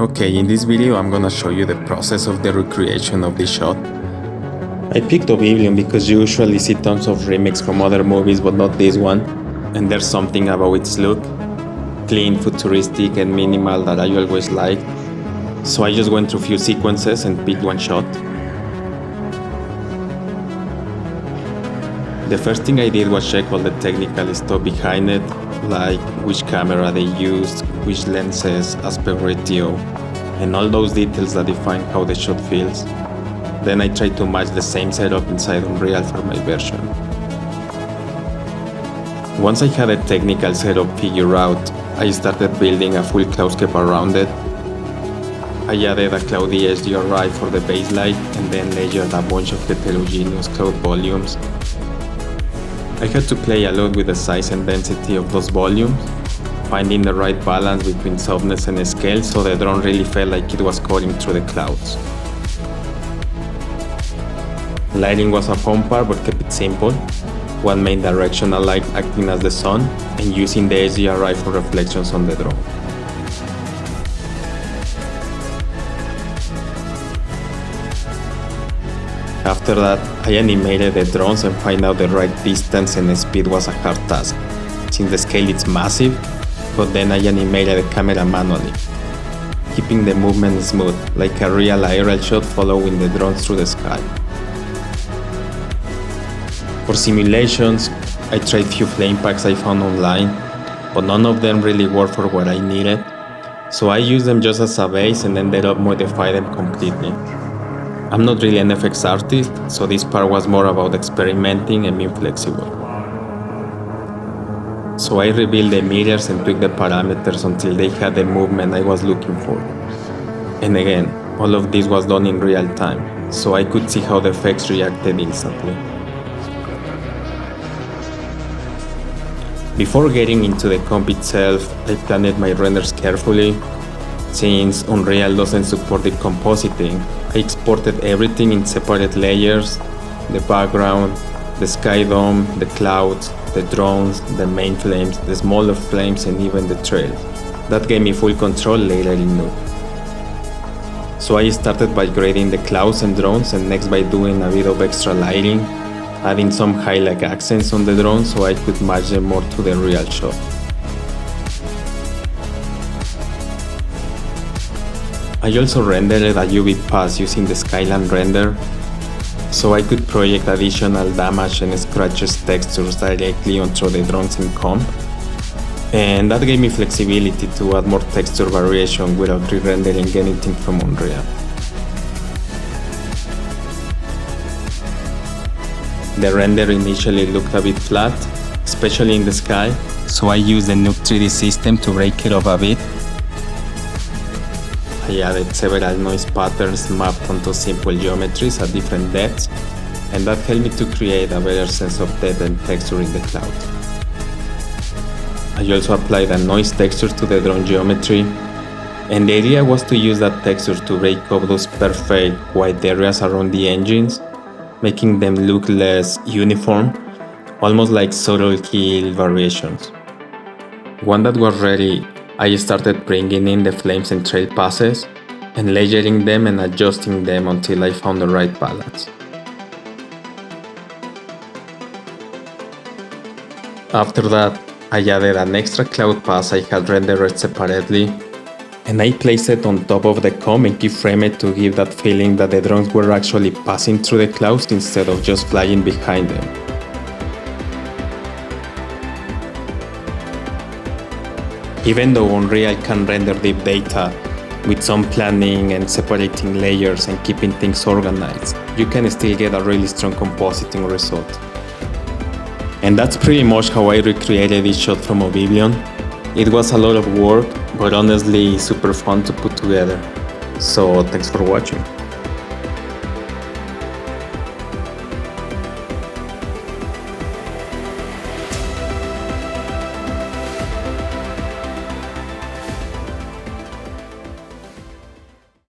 Okay, in this video I'm gonna show you the process of the recreation of this shot. I picked Oblivion because you usually see tons of remakes from other movies but not this one. And there's something about its look, clean, futuristic and minimal, that I always liked. So I just went through a few sequences and picked one shot. The first thing I did was check all the technical stuff behind it, like which camera they used, which lenses, aspect ratio, and all those details that define how the shot feels. Then I tried to match the same setup inside Unreal for my version. Once I had the technical setup figured out, I started building a full cloudscape around it. I added a cloudy HDRI for the baseline and then layered a bunch of heterogeneous cloud volumes. I had to play a lot with the size and density of those volumes, finding the right balance between softness and scale so the drone really felt like it was cutting through the clouds. Lighting was a fun part but kept it simple. One main directional light acting as the sun and using the HDRI for reflections on the drone. After that, I animated the drones and find out the right distance and speed was a hard task, since the scale is massive, but then I animated the camera manually, keeping the movement smooth, like a real aerial shot following the drones through the sky. For simulations, I tried few flame packs I found online, but none of them really worked for what I needed, so I used them just as a base and ended up modifying them completely. I'm not really an FX artist, so this part was more about experimenting and being flexible. So I rebuilt the mirrors and tweaked the parameters until they had the movement I was looking for. And again, all of this was done in real time, so I could see how the effects reacted instantly. Before getting into the comp itself, I planned my renders carefully. Since Unreal doesn't support decompositing, I exported everything in separate layers: the background, the sky dome, the clouds, the drones, the main flames, the smaller flames, and even the trail. That gave me full control later in nuke. So I started by grading the clouds and drones, and next by doing a bit of extra lighting, adding some highlight accents on the drones so I could match them more to the real shot. I also rendered a UV pass using the Skyline render, so I could project additional damage and scratches textures directly onto the drones in comp, and that gave me flexibility to add more texture variation without re-rendering anything from Unreal. The render initially looked a bit flat, especially in the sky, so I used the Nuke 3D system to break it up a bit. I added several noise patterns mapped onto simple geometries at different depths, and that helped me to create a better sense of depth and texture in the cloud. I also applied a noise texture to the drone geometry, and the idea was to use that texture to break up those perfect white areas around the engines, making them look less uniform, almost like subtle key variations. Once that was ready, I started bringing in the flames and trail passes and layering them and adjusting them until I found the right balance. After that, I added an extra cloud pass I had rendered separately, and I placed it on top of the comp and keyframed it to give that feeling that the drones were actually passing through the clouds instead of just flying behind them. Even though Unreal can render deep data, with some planning and separating layers and keeping things organized, you can still get a really strong compositing result. And that's pretty much how I recreated this shot from Oblivion. It was a lot of work, but honestly super fun to put together. So thanks for watching.